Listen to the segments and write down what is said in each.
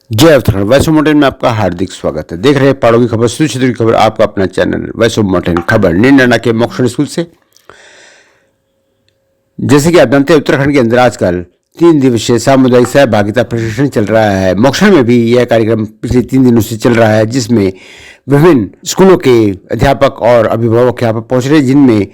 जय उत्तराखंड। वैष्णो माउंटेन में आपका हार्दिक स्वागत है। देख रहे हैं पहाड़ों की खबर, सुचित्र की खबर, आपका अपना चैनल वैष्णो माउंटेन खबर नींडना के मोक्षण स्कूल से। जैसे कि आप जानते हैं, उत्तराखंड के अंदर आजकल 3 दिवसीय सामुदायिक सहभागिता प्रशिक्षण चल रहा है। मोक्षण में भी यह कार्यक्रम पिछले 3 दिनों से चल रहा है, जिसमें विभिन्न स्कूलों के अध्यापक और अभिभावक यहाँ पर पहुंच रहे हैं, जिनमें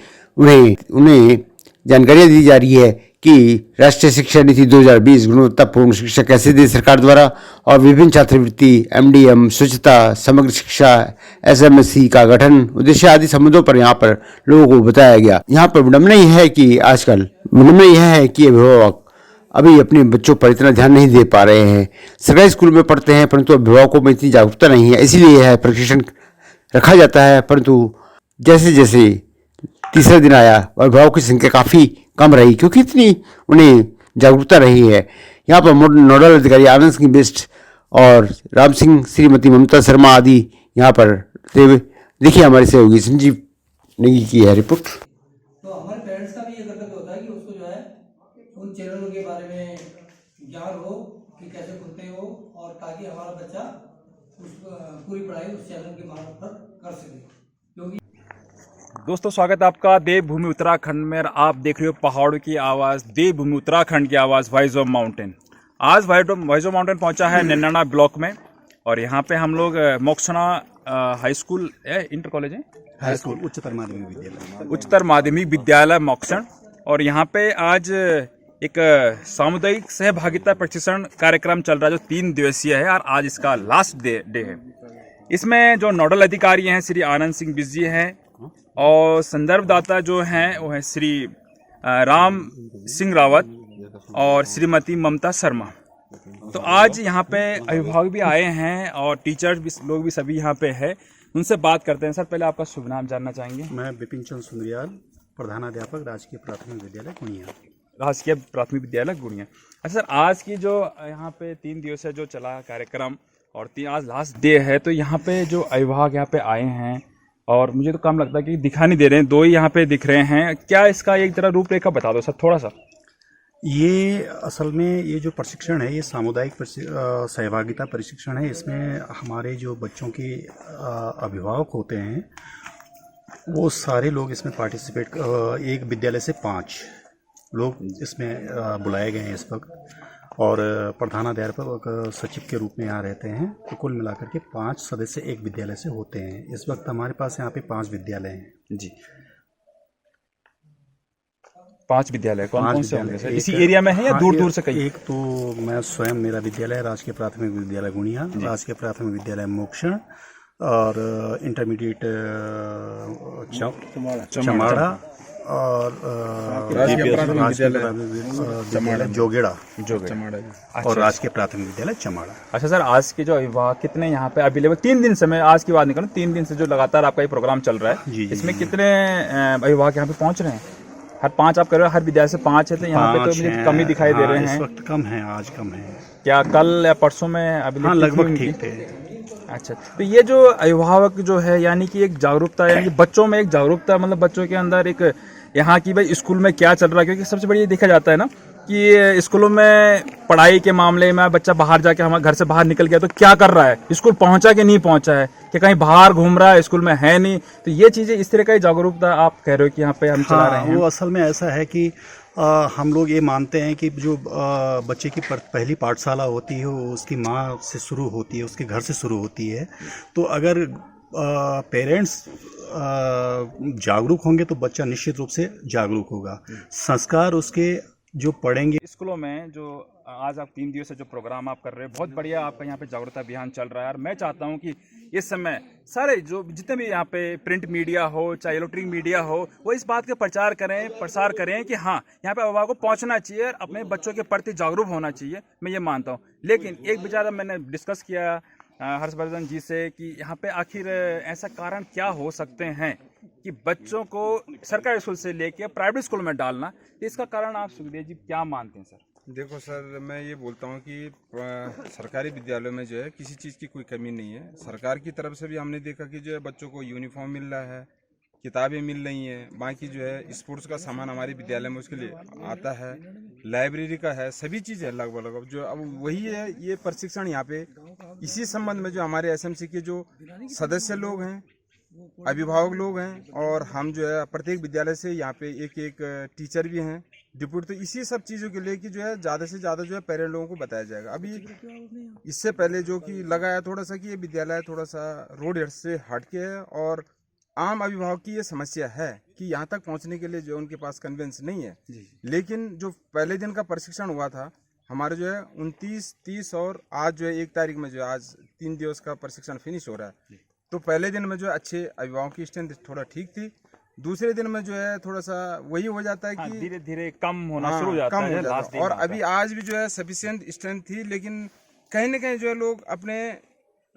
उन्हें जानकारियां दी जा रही है कि राष्ट्रीय शिक्षा नीति 2020 गुणवत्तापूर्ण शिक्षा कैसे दी सरकार द्वारा, और विभिन्न छात्रवृत्ति, एमडीएम, स्वच्छता, समग्र शिक्षा, एसएमएससी का गठन, उद्देश्य आदि संबंधों पर यहाँ पर लोगों को बताया गया। यहाँ पर विडम्बना यह है कि अभिभावक अभी अपने बच्चों पर इतना ध्यान नहीं दे पा रहे हैं। सरकारी स्कूल में पढ़ते हैं, परंतु अभिभावकों में इतनी जागरूकता नहीं है, इसीलिए यह प्रशिक्षण रखा जाता है। परंतु जैसे जैसे तीसरा दिन आया, अभिभावकों की संख्या काफ़ी कम रही, क्योंकि इतनी उन्हें जागरूकता रही है। यहाँ पर नोडल अधिकारी आनंद सिंह बिष्ट और राम सिंह, श्रीमती ममता शर्मा आदि यहाँ पर देखिए हमारे सहयोगी संजीव नेगी की है रिपोर्ट। तो हमारे पेरेंट्स का भी ये कर्तव्य होता है कि उसको जो है उन चैनलों के बारे में ज्ञान हो कि कैसे खुलते हो, और ताकि हमारा बच्चा उस पूरी पढ़ाई उस चैनल के मार्फत कर सके। क्योंकि दोस्तों, स्वागत है आपका देवभूमि उत्तराखंड में। आप देख रहे हो पहाड़ों की आवाज़, देवभूमि उत्तराखंड की आवाज़, वॉइस ऑफ माउंटेन। आज वॉइस ऑफ माउंटेन पहुंचा है नींडना ब्लॉक में, और यहाँ पे हम लोग मोक्षणा हाई स्कूल इंटर कॉलेज है, हाई स्कूल उच्चतर माध्यमिक विद्यालय मोक्षण। और यहाँ पे आज एक सामुदायिक सहभागिता प्रशिक्षण कार्यक्रम चल रहा है, जो 3 दिवसीय है, और आज इसका लास्ट डे है। इसमें जो नोडल अधिकारी हैं श्री आनंद सिंह बिष्ट जी हैं, और संदर्भदाता जो हैं वो है श्री राम सिंह रावत और श्रीमती ममता शर्मा। तो आज यहाँ पे अभिभावक भी आए हैं और टीचर्स भी, लोग भी सभी यहाँ पे है। उनसे बात करते हैं। सर, पहले आपका शुभ नाम जानना चाहेंगे। मैं बिपिन चंद्र सुंदरियाल, प्रधानाध्यापक राजकीय प्राथमिक विद्यालय गुणिया। राजकीय प्राथमिक विद्यालय गुड़िया। अच्छा सर, आज की जो यहाँ पे 3 दिवसीय जो चला कार्यक्रम, और आज लास्ट डे है, तो यहाँ पे जो अभिभावक यहाँ पे आए हैं, और मुझे तो कम लगता है कि दिखा नहीं दे रहे हैं, 2 ही यहाँ पे दिख रहे हैं। क्या इसका एक तरह रूपरेखा बता दो सर, थोड़ा सा। ये असल में ये जो प्रशिक्षण है, ये सामुदायिक सहभागिता प्रशिक्षण है। इसमें हमारे जो बच्चों के अभिभावक होते हैं, वो सारे लोग इसमें पार्टिसिपेट, एक विद्यालय से 5 लोग इसमें बुलाए गए हैं इस वक्त, और प्रधानाध्यापक सचिव के रूप में यहाँ रहते हैं। तो कुल मिलाकर के 5 सदस्य एक विद्यालय से होते हैं। इस वक्त हमारे पास यहाँ पे 5 विद्यालय हैं जी। 5 विद्यालय कौन से होंगे सर? इसी एरिया में है या दूर दूर से कहीं? एक तो मैं स्वयं, मेरा विद्यालय राजकीय प्राथमिक विद्यालय गुणिया, राजकीय प्राथमिक विद्यालय मोक्षण, और इंटरमीडिएट चमाड़ा, और जोगेड़ा, और राजकीय प्राथमिक विद्यालय चमाड़ा। अच्छा सर, आज के जो अभिभावक कितने यहाँ पे अवेलेबल? 3 दिन से, मैं आज की बात नहीं करूँ, 3 दिन से जो लगातार आपका ये प्रोग्राम चल रहा है, जी, इसमें कितने अभिभावक यहाँ पे पहुँच रहे हैं? हर 5 आप कर रहे हो, हर विद्यालय से 5 है, तो यहाँ पे तो मुझे कम ही दिखाई दे रहे हैं। इस वक्त कम है, आज कम है। क्या कल या परसों में अवेलेबल? लगभग ठीक थे। अच्छा, तो ये जो अभिभावक जो है, यानी कि एक जागरूकता, यानी कि बच्चों में एक जागरूकता, मतलब बच्चों के अंदर एक यहाँ की भाई स्कूल में क्या चल रहा है। क्योंकि सबसे बड़ी ये देखा जाता है ना कि स्कूलों में पढ़ाई के मामले में बच्चा बाहर जाके, हमारे घर से बाहर निकल गया तो क्या कर रहा है, स्कूल पहुंचा कि नहीं पहुंचा है, कि कहीं बाहर घूम रहा है, स्कूल में है नहीं। तो ये चीजें, इस तरह का जागरूकता आप कह रहे हो कि यहाँ पे हम चला रहे हैं। वो असल में ऐसा है कि हम लोग ये मानते हैं कि जो बच्चे की पहली पाठशाला होती है, वो उसकी माँ से शुरू होती है, उसके घर से शुरू होती है। तो अगर पेरेंट्स जागरूक होंगे तो बच्चा निश्चित रूप से जागरूक होगा। संस्कार उसके जो पढ़ेंगे। स्कूलों में जो आज आप 3 दिवसीय जो प्रोग्राम आप कर रहे हैं, बहुत बढ़िया आपका यहाँ पे जागरूकता अभियान चल रहा है। और मैं चाहता हूँ कि इस समय सारे जो जितने भी यहाँ पे प्रिंट मीडिया हो, चाहे इलेक्ट्रॉनिक मीडिया हो, वो इस बात का प्रसार करें कि हाँ, यहाँ पे अभिभावकों को पहुँचना चाहिए और अपने बच्चों के प्रति जागरूक होना चाहिए। मैं ये मानता हूँ। लेकिन एक विचार मैंने डिस्कस किया हर्षवर्धन जी से कि यहाँ पे आखिर ऐसा कारण क्या हो सकते हैं कि बच्चों को सरकारी स्कूल से लेके प्राइवेट स्कूल में डालना। इसका कारण आप सुखदेव जी क्या मानते हैं सर? देखो सर, मैं ये बोलता हूँ कि सरकारी विद्यालयों में जो है किसी चीज़ की कोई कमी नहीं है। सरकार की तरफ से भी हमने देखा कि जो है बच्चों को यूनिफॉर्म मिल रहा है, किताबें मिल रही हैं, बाकी जो है स्पोर्ट्स का सामान हमारे विद्यालय में उसके लिए आता है, लाइब्रेरी का है, सभी चीज़ है लगभग। जो अब वही है, ये प्रशिक्षण यहाँ पे इसी संबंध में जो हमारे एसएमसी के जो सदस्य लोग हैं, अभिभावक लोग हैं, और हम जो है प्रत्येक विद्यालय से यहाँ पे एक एक टीचर भी हैं, डिप्यूटी, तो इसी सब चीज़ों के लिए कि जो है ज़्यादा से ज़्यादा जो है पेरेंट लोगों को बताया जाएगा। अभी इससे पहले जो कि लगाया थोड़ा सा कि ये विद्यालय थोड़ा सा रोड से हट के है, और आम अभिभावक की ये समस्या है कि यहाँ तक पहुँचने के लिए जो उनके पास कन्वेंस नहीं है। लेकिन जो पहले दिन का प्रशिक्षण हुआ था हमारे जो है 29, 30 और आज जो है 1 तारीख में जो है आज 3 दिवस का प्रशिक्षण फिनिश हो रहा है। तो पहले दिन में जो है अच्छे अभिभावकों की स्ट्रेंथ थोड़ा ठीक थी, दूसरे दिन में जो है थोड़ा सा वही हो जाता है कि धीरे धीरे कम होना शुरू हो जाता है लास्ट दिन और में अभी आज भी जो है सफिशिएंट स्ट्रेंथ थी, लेकिन कहीं ना कहीं जो है लोग अपने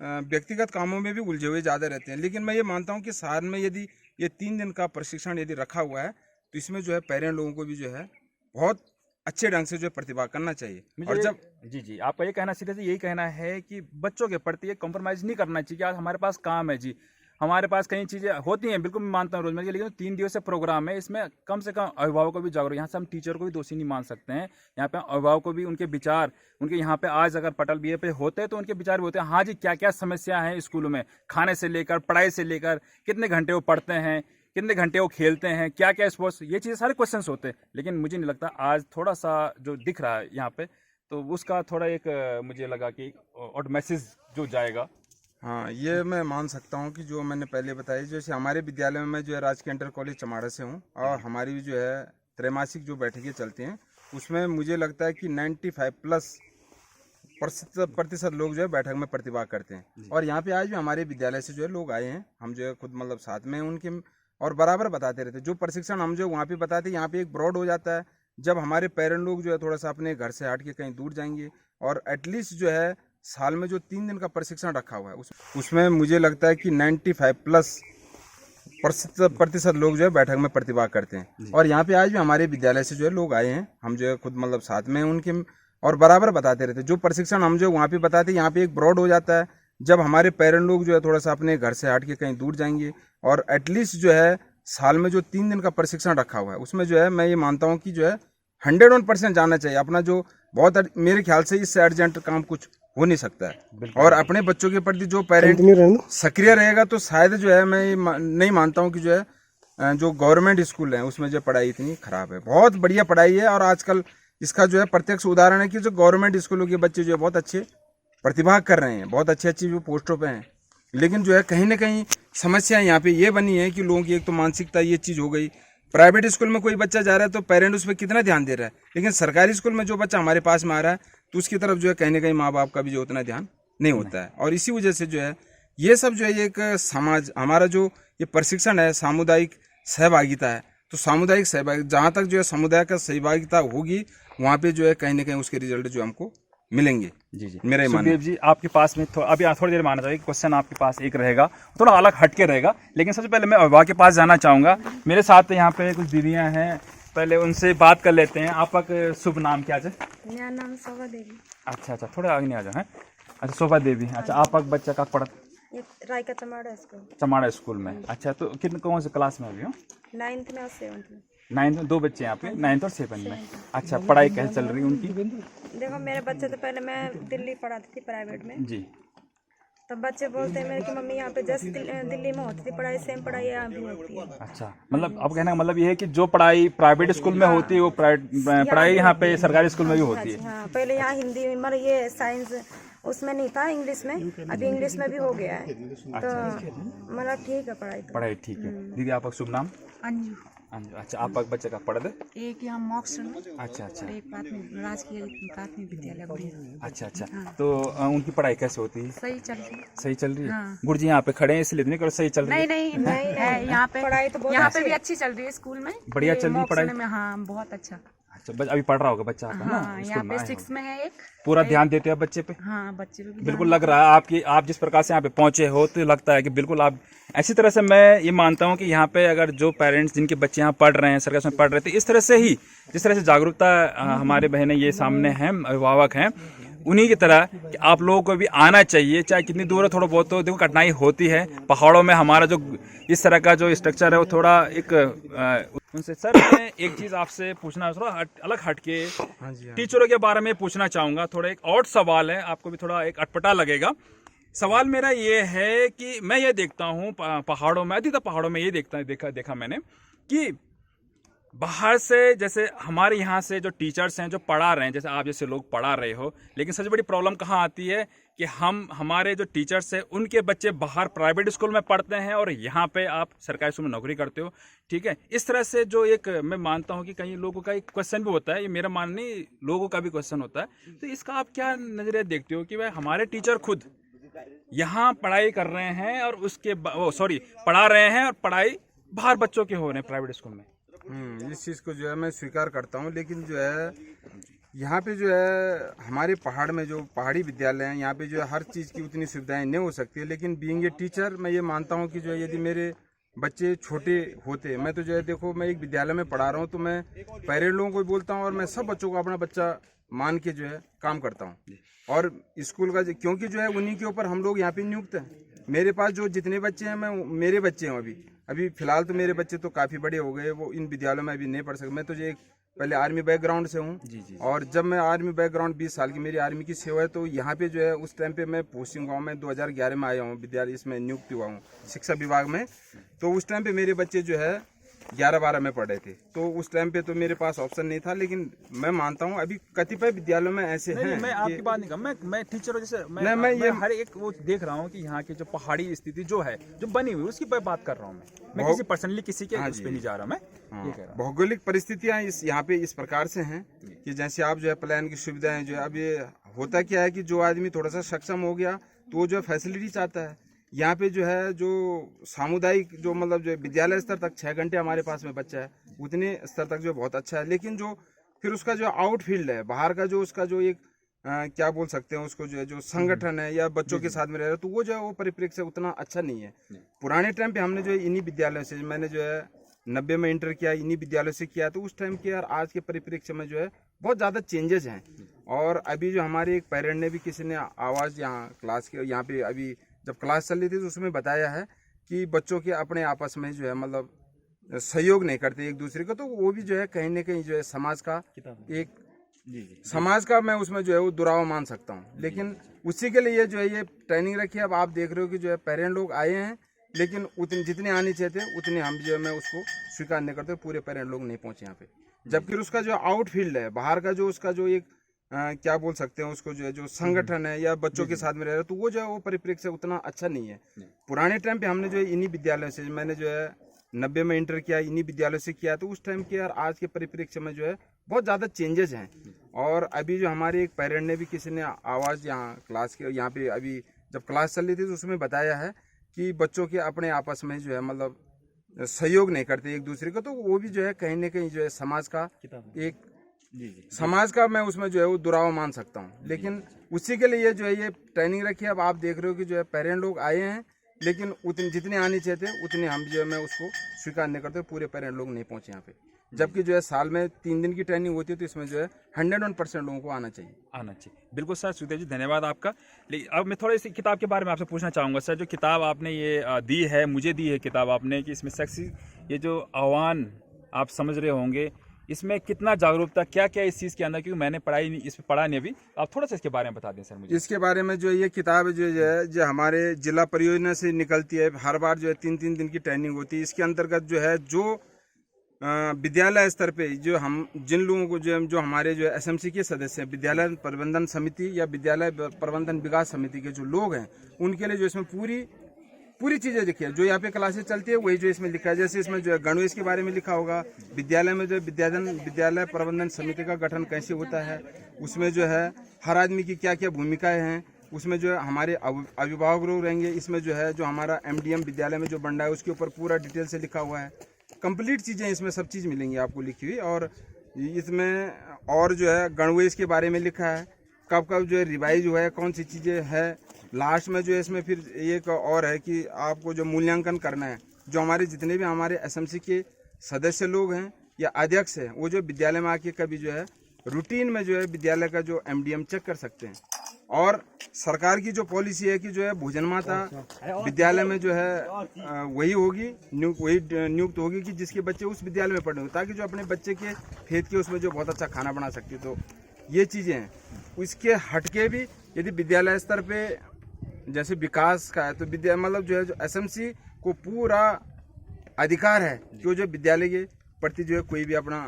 व्यक्तिगत कामों में भी उलझे हुए ज़्यादा रहते हैं। लेकिन मैं ये मानता हूँ कि शहर में यदि ये 3 दिन का प्रशिक्षण यदि रखा हुआ है तो इसमें जो है पेरेंट लोगों को भी जो है बहुत अच्छे ढंग से जो है प्रतिभा करना चाहिए। और जब जी आपका ये कहना सीधे से यही कहना है कि बच्चों के प्रति एक कॉम्प्रोमाइज़ नहीं करना चाहिए कि आज हमारे पास काम है जी, हमारे पास कई चीज़ें होती हैं, बिल्कुल मैं मानता हूँ रोजमर्रा की, लेकिन 3 दिवसीय प्रोग्राम है, इसमें कम से कम अभिभावकों को भी जागरूक, यहाँ से हम टीचर को भी दोषी नहीं मान सकते हैं, यहाँ पे अभिभावकों को भी उनके विचार, उनके यहाँ पे आज अगर पटल बी पे होते हैं तो उनके विचार भी होते हैं, हाँ जी क्या क्या समस्या है स्कूलों में, खाने से लेकर पढ़ाई से लेकर कितने घंटे वो पढ़ते हैं, कितने घंटे वो खेलते हैं, क्या क्या स्पोर्ट्स, ये चीज़ें सारे क्वेश्चंस होते हैं। लेकिन मुझे नहीं लगता आज थोड़ा सा जो दिख रहा है यहाँ पे, तो उसका थोड़ा एक मुझे लगा कि और मैसेज जो जाएगा। हाँ, ये मैं मान सकता हूँ कि जो मैंने पहले बताई, जैसे हमारे विद्यालय में मैं जो है राजकीय इंटर कॉलेज चमाड़ा से हूँ, और हमारी जो है त्रैमासिक जो बैठकें चलती हैं उसमें मुझे लगता है कि 95+ प्रतिशत लोग जो है बैठक में प्रतिभाग करते हैं। और यहाँ पे आज भी हमारे विद्यालय से जो है लोग आए हैं, हम जो है खुद मतलब साथ में उनके, और बराबर बताते रहते। जो प्रशिक्षण हम जो वहाँ पे बताते यहाँ पे एक ब्रॉड हो जाता है, जब हमारे पेरेंट लोग जो है थोड़ा सा अपने घर से हट के कहीं दूर जाएंगे, और एटलीस्ट जो है साल में जो 3 दिन का प्रशिक्षण रखा हुआ है उसमें मुझे लगता है कि 95+ प्रतिशत लोग जो है बैठक में प्रतिभाग करते हैं। और यहाँ पे आज भी हमारे विद्यालय से जो है लोग आए हैं, हम जो है खुद मतलब साथ में उनके, और बराबर बताते रहते। जो प्रशिक्षण हम जो वहाँ पे बताते यहाँ पे एक ब्रॉड हो जाता है, जब हमारे पेरेंट लोग जो है थोड़ा सा अपने घर से हट के कहीं दूर जाएंगे, और एटलीस्ट जो है साल में जो 3 दिन का प्रशिक्षण रखा हुआ है उसमें जो है मैं ये मानता हूँ कि जो है 101% जाना चाहिए अपना। जो बहुत मेरे ख्याल से इससे अर्जेंट काम कुछ हो नहीं सकता है, और अपने बच्चों के प्रति जो पेरेंट सक्रिय रहेगा तो शायद जो है मैं नहीं मानता हूँ कि जो है जो गवर्नमेंट स्कूल हैं उसमें जो पढ़ाई इतनी खराब है। बहुत बढ़िया पढ़ाई है, और आजकल इसका जो है प्रत्यक्ष उदाहरण है कि जो गवर्नमेंट स्कूलों के बच्चे जो है बहुत अच्छे प्रतिभाग कर रहे हैं, बहुत अच्छी अच्छी जो पोस्टों पे हैं। लेकिन जो है कहीं ना कहीं समस्या यहाँ पे ये बनी है कि लोगों की एक तो मानसिकता ये चीज़ हो गई, प्राइवेट स्कूल में कोई बच्चा जा रहा है तो पेरेंट उस पर कितना ध्यान दे रहा है, लेकिन सरकारी स्कूल में जो बच्चा हमारे पास में आ रहा है तो उसकी तरफ जो है कहीं ना कहीं माँ बाप का भी जो उतना ध्यान नहीं होता है। और इसी वजह से जो है ये सब जो है एक समाज, हमारा जो ये प्रशिक्षण है सामुदायिक सहभागिता है, तो सामुदायिक सहभागिता जहाँ तक जो है समुदाय का सहभागिता होगी वहाँ पे जो है कहीं ना कहीं उसके रिजल्ट जो हमको मिलेंगे। जी मेरा ही मानना है। सुखदेव जी आपके पास में अभी थोड़ी देर माना चाहिए, क्वेश्चन आपके पास एक रहेगा, थोड़ा अलग हटके रहेगा, लेकिन सबसे पहले मैं अभिभावक के पास जाना चाहूँगा। मेरे साथ यहाँ पे कुछ दीदियाँ हैं, पहले उनसे बात कर लेते हैं। आपका शुभ नाम क्या है? मेरा नाम शोभा देवी। अच्छा, थोड़ा आगे नहीं आ जाओ। हैं अच्छा, शोभा देवी। अच्छा, आपका बच्चा का पढ़ रायका चमाड़ा स्कूल। चमाड़ा स्कूल में। अच्छा, तो कितने कौन से क्लास में अभी हो? 9th में और 7th में। 9th में 2 बच्चे यहाँ पे, 9th और 7th में। अच्छा, पढ़ाई कैसे चल रही है उनकी? देखो मेरे बच्चे तो पहले मैं दिल्ली पढ़ाती थी प्राइवेट में जी, तब बच्चे बोलते हैं मेरे की मम्मी यहाँ पे जैसे दिल्ली में होती थी पढ़ाई सेम पढ़ाई यहाँ भी होती है। अच्छा, मतलब अब कहने का मतलब ये है कि जो पढ़ाई प्राइवेट स्कूल में होती है वो पढ़ाई यहाँ पे सरकारी स्कूल में भी होती है। हाँ, पहले यहाँ हिंदी मतलब ये साइंस उसमें नहीं था, इंग्लिश में, अभी इंग्लिश में भी हो गया है, तो मतलब ठीक है पढ़ाई तो। पढ़ाई ठीक है। दीदी आपका शुभ नाम? अंजू। अंजू। अच्छा, आपका बच्चे का पढ़ दे? एक यहाँ मॉक्स में, अच्छा, एक राजकीय प्राथमिक विद्यालय बढ़िया। अच्छा, तो उनकी पढ़ाई कैसे होती है? सही चल रही है। सही चल रही है। हाँ। गुरु जी यहाँ पे खड़े हैं इसलिए नहीं करो, सही चल रही है? नहीं है यहाँ पे पढ़ाई तो यहाँ पे भी अच्छी चल रही है स्कूल में, बढ़िया चल रही है पढ़ाई में। हाँ, बहुत अच्छा। अच्छा, बस अभी पढ़ रहा होगा बच्चा आपका ना? हाँ, यहाँ पे 6 में है एक। पूरा ध्यान देते हैं बच्चे पे? हाँ, बच्चे पे भी बिल्कुल लग रहा है आप जिस प्रकार से यहाँ पे पहुंचे हो तो लगता है कि बिल्कुल आप ऐसी तरह से, मैं ये मानता हूँ कि यहाँ पे अगर जो पेरेंट्स जिनके बच्चे यहाँ पढ़ रहे हैं सरकारी में पढ़ रहे थे, इस तरह से ही जिस तरह से जागरूकता हमारे बहनें ये सामने हैं, अभिभावक हैं, उन्हीं की तरह कि आप लोगों को भी आना चाहिए, चाहे कितनी दूर है, थोड़ा बहुत तो देखो कठिनाई होती है। पहाड़ों में हमारा जो इस तरह का जो स्ट्रक्चर है वो थोड़ा एक उनसे सर मैं एक चीज़ आपसे पूछना थोड़ा अलग हट के टीचरों के बारे में पूछना चाहूँगा। थोड़ा एक और सवाल है, आपको भी थोड़ा एक अटपटा लगेगा। सवाल मेरा ये है कि मैं ये देखता हूँ पहाड़ों में, अधिकतर पहाड़ों में ये देखा मैंने कि बाहर से जैसे हमारे यहाँ से जो टीचर्स हैं जो पढ़ा रहे हैं, जैसे आप जैसे लोग पढ़ा रहे हो, लेकिन सबसे बड़ी प्रॉब्लम कहाँ आती है कि हमारे जो टीचर्स हैं उनके बच्चे बाहर प्राइवेट स्कूल में पढ़ते हैं और यहाँ पे आप सरकारी स्कूल में नौकरी करते हो। ठीक है, इस तरह से जो एक मैं मानता हूँ कि कई लोगों का एक क्वेश्चन भी होता है, ये मेरा मानना नहीं, लोगों का भी क्वेश्चन होता है। तो इसका आप क्या नजरिया देखते हो कि भाई हमारे टीचर खुद यहाँ पढ़ाई कर रहे हैं और उसके पढ़ा रहे हैं और पढ़ाई बाहर बच्चों के हो रहे हैं प्राइवेट स्कूल में। इस चीज़ को जो है मैं स्वीकार करता हूँ, लेकिन जो है यहाँ पे जो है हमारे पहाड़ में जो पहाड़ी विद्यालय हैं, यहाँ पे जो है हर चीज़ की उतनी सुविधाएं नहीं हो सकती है। लेकिन बीइंग ए टीचर मैं ये मानता हूँ कि जो है यदि मेरे बच्चे छोटे होते, मैं तो जो है देखो मैं एक विद्यालय में पढ़ा रहा हूँ, तो मैं पेरेंट लोगों को भी बोलता हूँ और मैं सब बच्चों को अपना बच्चा मान के जो है काम करता हूँ। और स्कूल का क्योंकि जो है उन्हीं के ऊपर हम लोग यहाँ पे नियुक्त हैं। मेरे पास जो जितने बच्चे हैं मैं मेरे बच्चे हैं, अभी फिलहाल तो मेरे बच्चे तो काफ़ी बड़े हो गए, वो इन विद्यालयों में अभी नहीं पढ़ सकते। मैं तो जो पहले आर्मी बैकग्राउंड से हूँ और जब मैं आर्मी बैकग्राउंड 20 साल की मेरी आर्मी की सेवा है, तो यहाँ पे जो है उस टाइम पे मैं पोस्टिंग हुआ, मैं 2011 में आया हूँ विद्यालय, इसमें नियुक्त हुआ हूँ शिक्षा विभाग में। तो उस टाइम पे मेरे बच्चे जो है 11-12 में पढ़ रहे थे, तो उस टाइम पे तो मेरे पास ऑप्शन नहीं था। लेकिन मैं मानता हूँ अभी कतिपय विद्यालयों में ऐसे हैं। मैं आपकी बात नहीं कर, मैं टीचर जैसे मैं हर एक वो देख रहा हूँ कि यहाँ की जो पहाड़ी स्थिति जो है जो बनी हुई उसकी बात कर रहा हूँ मैं किसी पर्सनली किसी के उस पे नहीं जा रहा मैं। भौगोलिक परिस्थितियाँ यहाँ पे इस प्रकार से हैं कि जैसे आप जो है प्लान की सुविधाएं जो है, अब ये होता क्या है कि जो आदमी थोड़ा सा सक्षम हो गया तो वो जो है फैसिलिटी चाहता है। यहाँ पे जो है जो सामुदायिक जो मतलब जो विद्यालय स्तर तक 6 घंटे हमारे पास में बच्चा है, उतने स्तर तक जो बहुत अच्छा है। लेकिन जो फिर उसका जो आउटफील्ड है बाहर का, जो उसका जो एक क्या बोल सकते हैं उसको, जो है जो संगठन है या बच्चों के साथ में रह रहा है, तो वो जो है वो परिप्रेक्ष्य उतना अच्छा नहीं है। पुराने टाइम पे हमने जो है इन्हीं विद्यालयों से, मैंने जो है 90 में इंटर किया, इन्हीं विद्यालयों से किया, तो उस टाइम के और आज के परिप्रेक्ष्य में जो है बहुत ज़्यादा चेंजेस हैं। और अभी जो हमारे एक पेरेंट ने भी किसी ने आवाज़ यहाँ क्लास के यहाँ पे अभी जब क्लास चल रही थी तो उसमें बताया है कि बच्चों के अपने आपस में जो है मतलब सहयोग नहीं करते एक दूसरे को, तो वो भी जो है कहीं ना कहीं जो है समाज का एक समाज का मैं उसमें जो है वो दुरावा मान सकता हूँ। लेकिन उसी के लिए जो है ये ट्रेनिंग रखी है। अब आप देख रहे हो कि जो है पेरेंट लोग आए हैं, लेकिन उतने जितने आने चाहिए थे उतने हम जो है मैं उसको स्वीकार नहीं करते, पूरे पेरेंट लोग नहीं पहुँचे यहाँ पे। जबकि उसका जो आउटफील्ड है बाहर का, जो उसका जो एक क्या बोल सकते हैं उसको, जो है जो संगठन है या बच्चों के साथ में रह रहा है, तो वो जो है वो परिप्रेक्ष्य उतना अच्छा नहीं है। पुराने टाइम पे हमने जो है इन्हीं विद्यालयों से, मैंने जो है 90 में इंटर किया, इन्हीं विद्यालयों से किया, तो उस टाइम के और आज के परिप्रेक्ष्य में जो है बहुत ज़्यादा चेंजेस हैं। और अभी जो हमारे एक पेरेंट ने भी किसी ने आवाज़ यहाँ क्लास के यहाँ पे अभी जब क्लास चल रही थी तो उसमें बताया है कि बच्चों के अपने आपस में जो है मतलब सहयोग नहीं करते एक दूसरे को, तो वो भी जो है कहीं ना कहीं जो है समाज का एक समाज का मैं उसमें जो है वो दुरावा मान सकता हूँ। लेकिन उसी के लिए जो है ये ट्रेनिंग रखी है। अब आप देख रहे हो कि जो है पेरेंट लोग आए हैं, लेकिन उतने जितने आने चाहिए थे उतने हम जो है मैं उसको स्वीकार नहीं करते, पूरे पेरेंट लोग नहीं पहुँचे यहाँ पे। जबकि जो है साल में 3 दिन की ट्रेनिंग होती है, तो इसमें जो है 101% लोगों को आना चाहिए। बिल्कुल सर, सुखदेव जी धन्यवाद आपका। लेकिन अब मैं थोड़ा इस किताब के बारे में आपसे पूछना चाहूँगा सर। जो किताब आपने ये दी है, मुझे दी है किताब आपने, कि इसमें सेक्स ये जो आह्वान आप समझ रहे होंगे, इसमें कितना जागरूकता क्या क्या इस चीज़ के अंदर, क्योंकि मैंने पढ़ा नहीं अभी, आप थोड़ा सा इसके बारे में बता दें सर मुझे। इसके बारे में जो ये किताब जो है जो हमारे जिला परियोजना से निकलती है, हर बार जो है 3-3 दिन की ट्रेनिंग होती है। इसके अंतर्गत जो है जो विद्यालय स्तर पे जो हम जिन लोगों को जो हमारे जो एसएमसी के सदस्य हैं, विद्यालय प्रबंधन समिति या विद्यालय प्रबंधन विकास समिति के जो लोग हैं, उनके लिए जो इसमें पूरी चीज़ें लिखी है। जो यहाँ पे क्लासेस चलती है वही जो इसमें लिखा है। जैसे इसमें जो है गणवेश के बारे में लिखा होगा, विद्यालय में जो विद्यालय प्रबंधन समिति का गठन कैसे होता है, उसमें जो है हर आदमी की क्या क्या भूमिकाएं हैं, उसमें जो है हमारे अभिभावक लोग रहेंगे, इसमें जो है जो हमारा MDM विद्यालय में जो बन रहा है उसके ऊपर पूरा डिटेल से लिखा हुआ है। कंप्लीट चीज़ें इसमें सब चीज़ मिलेंगी आपको लिखी हुई। और इसमें और जो है गणवेश के बारे में लिखा है, कब कब जो है रिवाइज हुआ है, कौन सी चीज़ें है। लास्ट में जो है इसमें फिर एक और है कि आपको जो मूल्यांकन करना है, जो हमारे जितने भी हमारे SMC के सदस्य लोग हैं या अध्यक्ष हैं, वो जो विद्यालय में आके कभी जो है रूटीन में जो है विद्यालय का जो MDM चेक कर सकते हैं। और सरकार की जो पॉलिसी है कि जो है भोजन माता विद्यालय में जो है वही होगी, नियुक्त होगी कि जिसके बच्चे उस विद्यालय में पढ़े, ताकि जो अपने बच्चे के फेत के उसमें जो बहुत अच्छा खाना बना सकती है। तो ये चीज़ें हैं। इसके हटके भी यदि विद्यालय स्तर पे जैसे विकास का है तो मतलब जो है जो एसएमसी को पूरा अधिकार है कि वो जो विद्यालय के प्रति जो है कोई भी अपना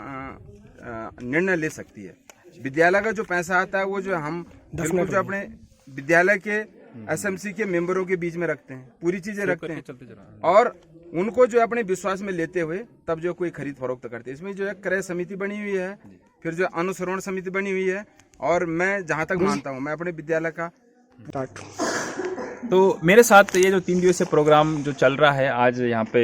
निर्णय ले सकती है। विद्यालय का जो पैसा आता है वो जो हम बिल्कुल जो अपने विद्यालय के एसएमसी के मेंबरों के बीच में रखते हैं, पूरी चीजें रखते हैं और उनको जो अपने विश्वास में लेते हुए तब जो कोई खरीद फरोख्त करते हैं। इसमें जो है क्रय समिति बनी हुई है, फिर जो अनुसरण समिति बनी हुई है, और मैं जहाँ तक मानता हूँ मैं अपने विद्यालय का तो मेरे साथ ये जो 3 दिवसीय प्रोग्राम जो चल रहा है आज यहाँ पे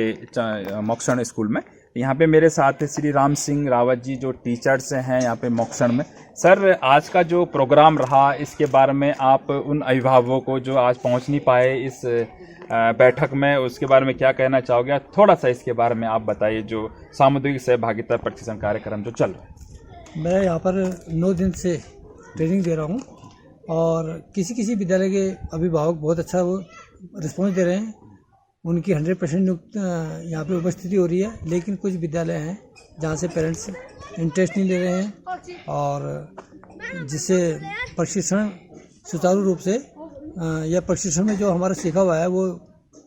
मोक्षण स्कूल में, यहाँ पे मेरे साथ श्री राम सिंह रावत जी जो टीचर्स हैं यहाँ पे मोक्षण में। सर, आज का जो प्रोग्राम रहा इसके बारे में आप उन अभिभावकों को जो आज पहुँच नहीं पाए इस बैठक में, उसके बारे में क्या कहना चाहोगे? थोड़ा सा इसके बारे में आप बताइए, जो सामुदायिक सहभागिता प्रशिक्षण कार्यक्रम जो चल रहा है। मैं यहाँ पर 9 दिन से ट्रेनिंग दे रहा हूँ और किसी विद्यालय के अभिभावक बहुत अच्छा वो रिस्पॉन्स दे रहे हैं। उनकी 100% यहाँ पे उपस्थिति हो रही है, लेकिन कुछ विद्यालय हैं जहाँ से पेरेंट्स इंटरेस्ट नहीं ले रहे हैं और जिससे प्रशिक्षण सुचारू रूप से या प्रशिक्षण में जो हमारा सीखा हुआ है वो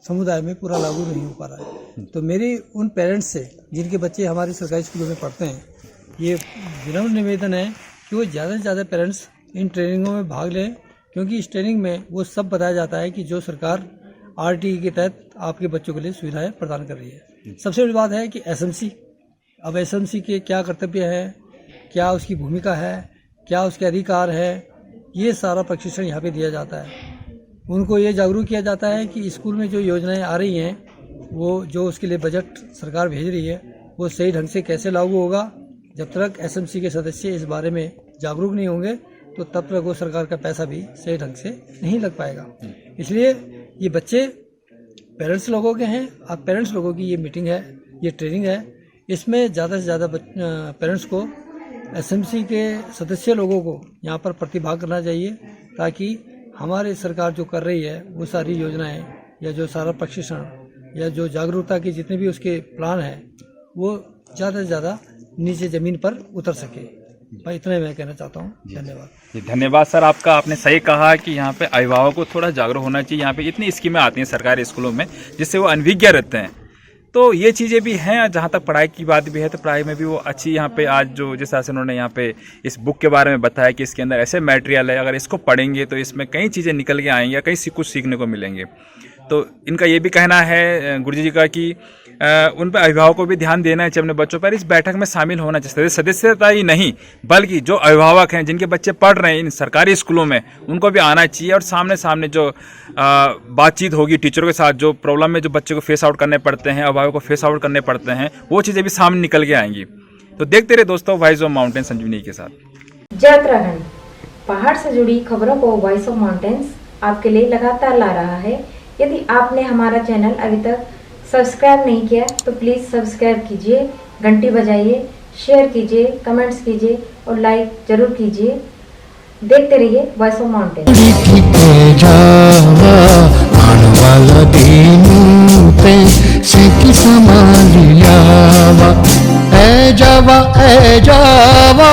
समुदाय में पूरा लागू नहीं हो पा रहा है। तो मेरी उन पेरेंट्स से जिनके बच्चे हमारे सरकारी स्कूलों में पढ़ते हैं, ये विनम्र निवेदन है कि वो ज़्यादा से ज़्यादा पेरेंट्स इन ट्रेनिंगों में भाग लें, क्योंकि इस ट्रेनिंग में वो सब बताया जाता है कि जो सरकार आरटीई के तहत आपके बच्चों के लिए सुविधाएं प्रदान कर रही है। सबसे बड़ी बात है कि एसएमसी, अब एसएमसी के क्या कर्तव्य है, क्या उसकी भूमिका है, क्या उसके अधिकार है, ये सारा प्रशिक्षण यहाँ पे दिया जाता है। उनको ये जागरूक किया जाता है कि स्कूल में जो योजनाएं आ रही हैं वो जो उसके लिए बजट सरकार भेज रही है वो सही ढंग से कैसे लागू होगा। जब तक एसएमसी के सदस्य इस बारे में जागरूक नहीं होंगे तो तब तक वो सरकार का पैसा भी सही ढंग से नहीं लग पाएगा। इसलिए ये बच्चे पेरेंट्स लोगों के हैं। अब पेरेंट्स लोगों की ये मीटिंग है, ये ट्रेनिंग है, इसमें ज़्यादा से ज़्यादा पेरेंट्स को एसएमसी के सदस्य लोगों को यहाँ पर प्रतिभाग करना चाहिए, ताकि हमारी सरकार जो कर रही है वो सारी योजनाएं या जो सारा प्रशिक्षण या जो जागरूकता के जितने भी उसके प्लान हैं वो ज़्यादा से ज़्यादा नीचे ज़मीन पर उतर सके। भाई इतना मैं कहना चाहता हूँ। धन्यवाद। धन्यवाद सर आपका। आपने सही कहा कि यहाँ पे अभिभावकों को थोड़ा जागरूक होना चाहिए। यहाँ पे इतनी स्कीमें आती हैं सरकारी स्कूलों में जिससे वो अनभिज्ञ रहते हैं, तो ये चीज़ें भी हैं। जहाँ तक पढ़ाई की बात भी है तो पढ़ाई में भी वो अच्छी यहाँ पे आज जो जिस तरह से उन्होंने यहाँ पे इस बुक के बारे में बताया कि इसके अंदर ऐसे मटेरियल है, अगर इसको पढ़ेंगे तो इसमें कई चीज़ें निकल के आएंगी, कई कुछ सीखने को मिलेंगे। तो इनका ये भी कहना है गुरुजी जी का कि उन पर अभिभावकों को भी ध्यान देना चाहिए अपने बच्चों पर, इस बैठक में शामिल होना चाहिए। सदस्यता ही नहीं बल्कि जो अभिभावक हैं जिनके बच्चे पढ़ रहे हैं इन सरकारी स्कूलों में उनको भी आना चाहिए और सामने जो बातचीत होगी टीचरों के साथ, जो प्रॉब्लम में जो बच्चे को फेस आउट करने पड़ते हैं, अभिभावक को फेस आउट करने पड़ते हैं, वो चीज़ें भी सामने निकल के आएंगी। तो देखते रहे दोस्तों वॉइस ऑफ माउंटेन संजीवनी के साथ। जय उत्तराखंड, पहाड़ से जुड़ी खबरों को वॉइस ऑफ माउंटेन्स आपके लिए लगातार ला रहा है। यदि आपने हमारा चैनल अभी तक सब्सक्राइब नहीं किया तो प्लीज़ सब्सक्राइब कीजिए, घंटी बजाइए, शेयर कीजिए, कमेंट्स कीजिए और लाइक जरूर कीजिए। देखते रहिए voice of mountain. A Java